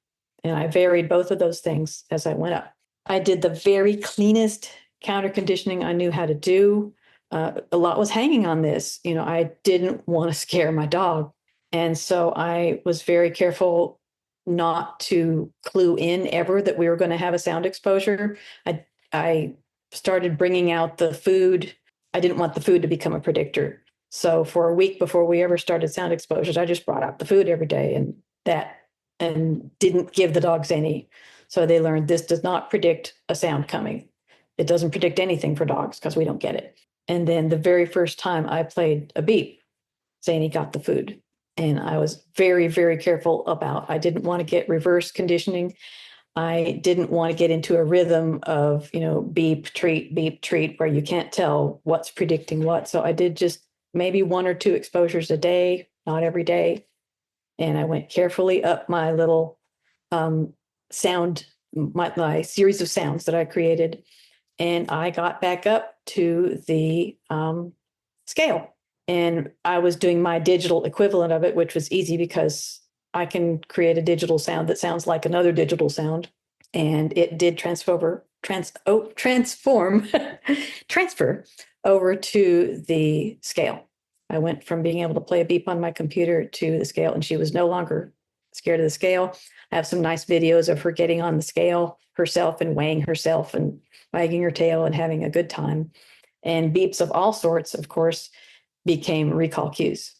S2: And I varied both of those things as I went up. I did the very cleanest counter conditioning I knew how to do. A lot was hanging on this. I didn't want to scare my dog. And so I was very careful not to clue in ever that we were going to have a sound exposure. I started bringing out the food. I didn't want the food to become a predictor. So for a week before we ever started sound exposures, I just brought out the food every day and didn't give the dogs any. So they learned this does not predict a sound coming. It doesn't predict anything for dogs because we don't get it. And then the very first time I played a beep, Zany got the food. And I was very, very careful I didn't want to get reverse conditioning. I didn't want to get into a rhythm of, beep, treat, where you can't tell what's predicting what. So I did just maybe 1 or 2 exposures a day, not every day. And I went carefully up my little sound, my series of sounds that I created. And I got back up to the scale. And I was doing my digital equivalent of it, which was easy because I can create a digital sound that sounds like another digital sound. And it did transfer over to the scale. I went from being able to play a beep on my computer to the scale, and she was no longer scared of the scale. I have some nice videos of her getting on the scale herself and weighing herself and wagging her tail and having a good time. And beeps of all sorts, of course, became recall cues,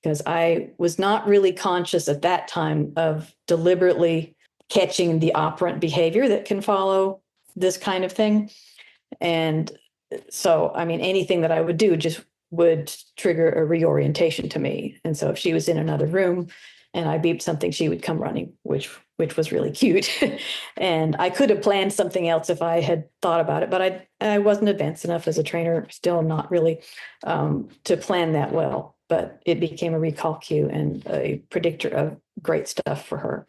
S2: because I was not really conscious at that time of deliberately catching the operant behavior that can follow this kind of thing. And so, anything that I would do just would trigger a reorientation to me. And so if she was in another room and I beeped something, she would come running, which was really cute. And I could have planned something else if I had thought about it, but I wasn't advanced enough as a trainer, still not really, to plan that well. But it became a recall cue and a predictor of great stuff for her.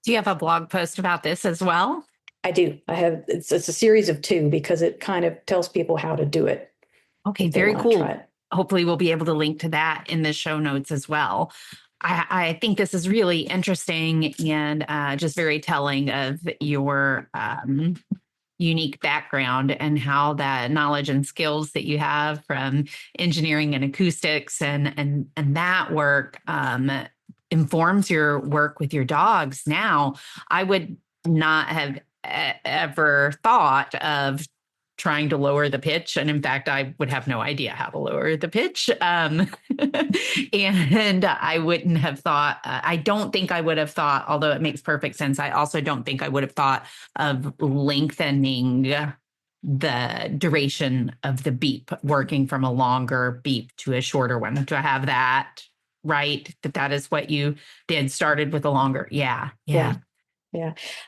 S1: Do you have a blog post about this as well?
S2: I do. I have. It's a series of 2 because it kind of tells people how to do it.
S1: Okay, very cool. Hopefully we'll be able to link to that in the show notes as well. I think this is really interesting and just very telling of your unique background and how that knowledge and skills that you have from engineering and acoustics and that work informs your work with your dogs. Now, I would not have ever thought of trying to lower the pitch. And in fact, I would have no idea how to lower the pitch. And I wouldn't have thought, I don't think I would have thought, although it makes perfect sense, I also don't think I would have thought of lengthening the duration of the beep, working from a longer beep to a shorter one. Do I have that right? That is what you did, started with a longer. Yeah.
S2: Yeah.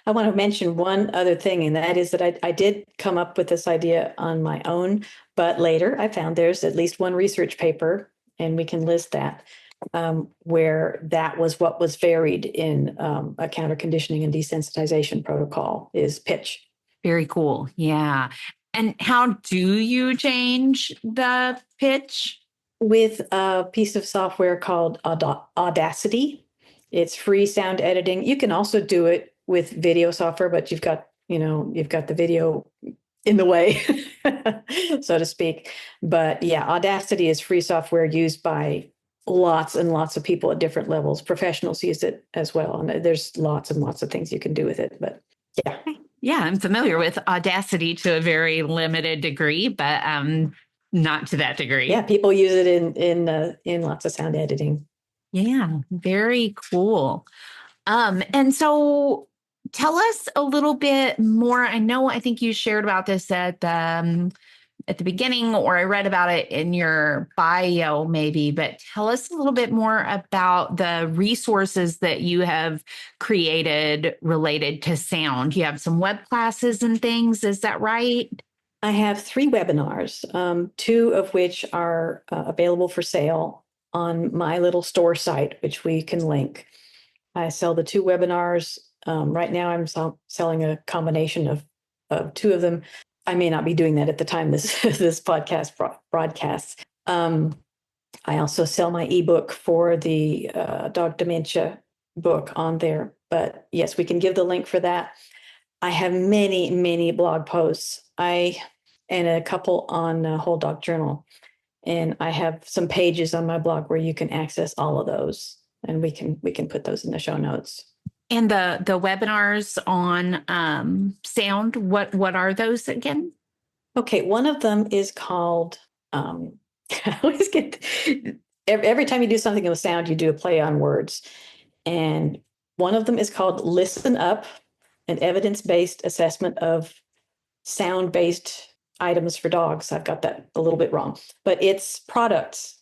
S2: I want to mention one other thing, and that is that I did come up with this idea on my own, but later I found there's at least one research paper, and we can list that, where that was what was varied in a counter conditioning and desensitization protocol is pitch.
S1: Very cool. Yeah. And how do you change the pitch?
S2: With a piece of software called Audacity. It's free sound editing. You can also do it with video software, but you've got the video in the way, so to speak. But yeah, Audacity is free software used by lots and lots of people at different levels. Professionals use it as well. And there's lots and lots of things you can do with it. But yeah.
S1: Yeah, I'm familiar with Audacity to a very limited degree, but not to that degree.
S2: Yeah, people use it in lots of sound editing.
S1: Yeah, very cool. And so tell us a little bit more. I think you shared about this at the beginning, or I read about it in your bio maybe, but tell us a little bit more about the resources that you have created related to sound. You have some web classes and things, is that right?
S2: I have 3 webinars, 2 of which are available for sale on my little store site, which we can link. I sell the 2 webinars. Right now I'm selling a combination of 2 of them. I may not be doing that at the time this podcast broadcasts. I also sell my ebook for the dog dementia book on there. But yes, we can give the link for that. I have many, many blog posts. And a couple on Whole Dog Journal. And I have some pages on my blog where you can access all of those. And we can put those in the show notes.
S1: And the webinars on sound, what are those again?
S2: Okay, one of them is called, I always get, every time you do something with sound, you do a play on words. And one of them is called Listen Up, an evidence-based assessment of sound-based items for dogs. I've got that a little bit wrong, but it's products.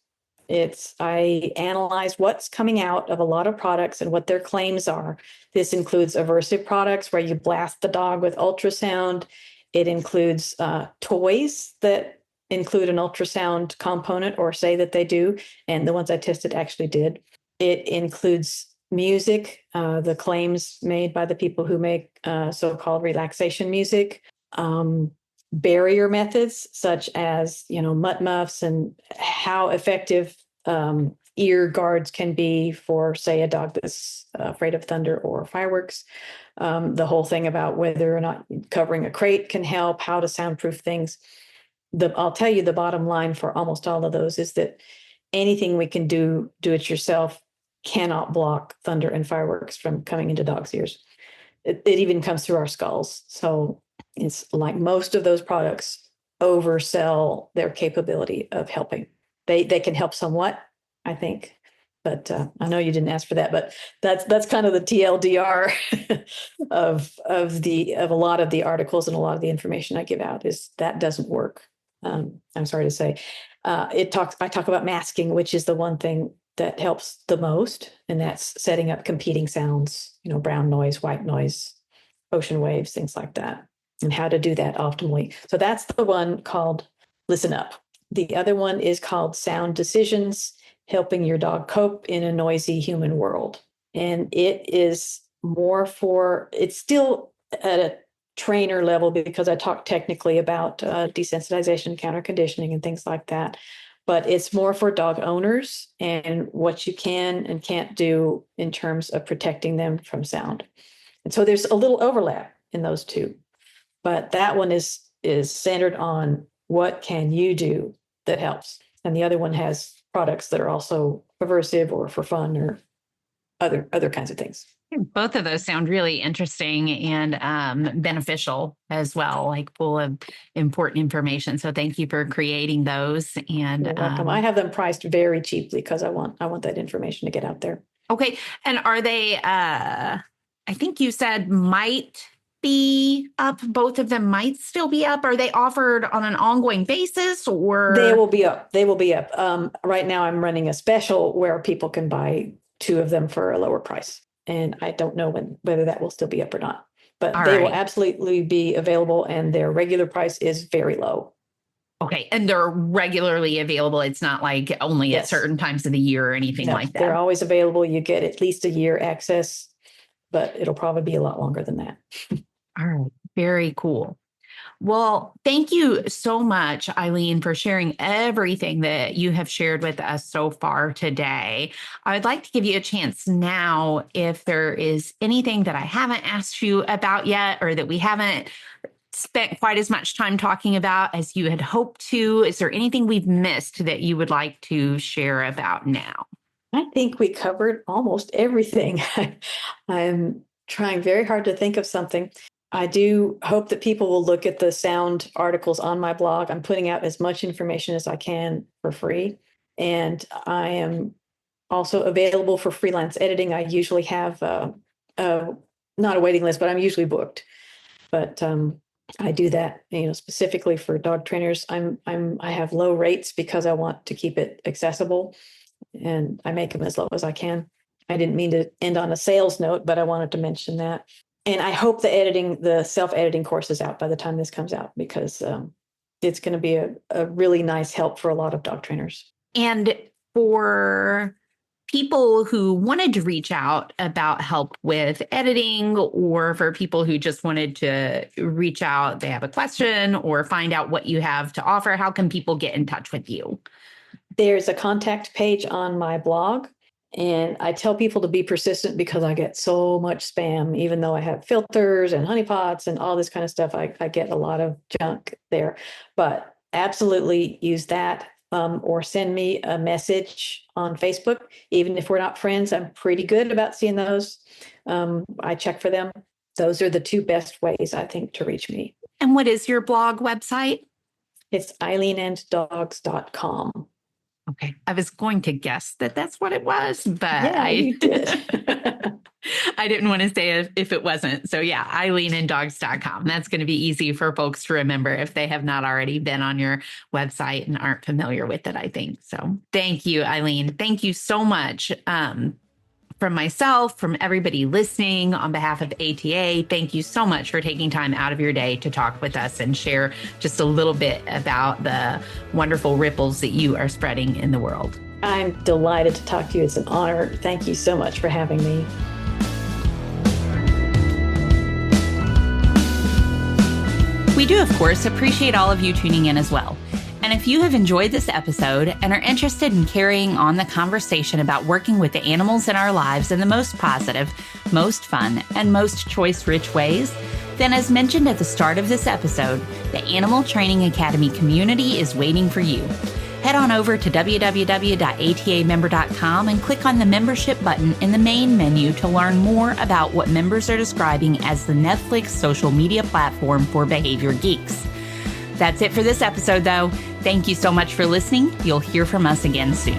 S2: I analyze what's coming out of a lot of products and what their claims are. This includes aversive products where you blast the dog with ultrasound. It includes toys that include an ultrasound component or say that they do. And the ones I tested actually did. It includes music, the claims made by the people who make so-called relaxation music. Barrier methods such as, mutt muffs and how effective ear guards can be for, say, a dog that's afraid of thunder or fireworks. The whole thing about whether or not covering a crate can help, how to soundproof things. I'll tell you the bottom line for almost all of those is that anything we can do it yourself cannot block thunder and fireworks from coming into dogs' ears. It even comes through our skulls. So it's like most of those products oversell their capability of helping. They can help somewhat, I think, but I know you didn't ask for that. But that's kind of the TLDR of a lot of the articles and a lot of the information I give out is that doesn't work. I'm sorry to say. I talk about masking, which is the one thing that helps the most, and that's setting up competing sounds. Brown noise, white noise, ocean waves, things like that. And how to do that optimally. So that's the one called Listen Up. The other one is called Sound Decisions, Helping Your Dog Cope in a Noisy Human World. And it's still at a trainer level because I talk technically about desensitization, counter conditioning, and things like that. But it's more for dog owners and what you can and can't do in terms of protecting them from sound. And so there's a little overlap in those two. But that one is centered on what can you do that helps. And the other one has products that are also aversive or for fun or other kinds of things.
S1: Both of those sound really interesting and beneficial as well, like full of important information. So thank you for creating those. And
S2: You're welcome. I have them priced very cheaply because I want that information to get out there.
S1: okay. And are they, I think you said might be up, both of them might still be up. Are they offered on an ongoing basis or?
S2: They will be up. They will be up. Right now I'm running a special where people can buy 2 of them for a lower price. And I don't know whether that will still be up or not, but they will absolutely be available, and their regular price is very low.
S1: Okay. And they're regularly available. It's not like only at certain times of the year or anything like that.
S2: They're always available. You get at least a year access, but it'll probably be a lot longer than that.
S1: All right. Very cool. Well, thank you so much, Eileen, for sharing everything that you have shared with us so far today. I would like to give you a chance now, if there is anything that I haven't asked you about yet, or that we haven't spent quite as much time talking about as you had hoped to. Is there anything we've missed that you would like to share about now?
S2: I think we covered almost everything. I'm trying very hard to think of something. I do hope that people will look at the sound articles on my blog. I'm putting out as much information as I can for free. And I am also available for freelance editing. I usually have not a waiting list, but I'm usually booked. But I do that, specifically for dog trainers. I have low rates because I want to keep it accessible, and I make them as low as I can. I didn't mean to end on a sales note, but I wanted to mention that. And I hope the self-editing course is out by the time this comes out, because it's going to be a really nice help for a lot of dog trainers.
S1: And for people who wanted to reach out about help with editing, or for people who just wanted to reach out, they have a question or find out what you have to offer, how can people get in touch with you?
S2: There's a contact page on my blog. And I tell people to be persistent because I get so much spam. Even though I have filters and honeypots and all this kind of stuff, I get a lot of junk there. But absolutely use that, or send me a message on Facebook. Even if we're not friends, I'm pretty good about seeing those. I check for them. Those are the 2 best ways, I think, to reach me.
S1: And what is your blog website?
S2: It's eileenanddogs.com.
S1: Okay. I was going to guess that that's what it was, but
S2: yeah, you did.
S1: I didn't want to say if it wasn't. So yeah, eileenanddogs.com. That's going to be easy for folks to remember if they have not already been on your website and aren't familiar with it, I think. So thank you, Eileen. Thank you so much. From myself, from everybody listening, on behalf of ATA, thank you so much for taking time out of your day to talk with us and share just a little bit about the wonderful ripples that you are spreading in the world.
S2: I'm delighted to talk to you. It's an honor. Thank you so much for having me.
S1: We do, of course, appreciate all of you tuning in as well. And if you have enjoyed this episode and are interested in carrying on the conversation about working with the animals in our lives in the most positive, most fun, and most choice-rich ways, then as mentioned at the start of this episode, the Animal Training Academy community is waiting for you. Head on over to www.atamember.com and click on the membership button in the main menu to learn more about what members are describing as the Netflix social media platform for behavior geeks. That's it for this episode, though. Thank you so much for listening. You'll hear from us again soon.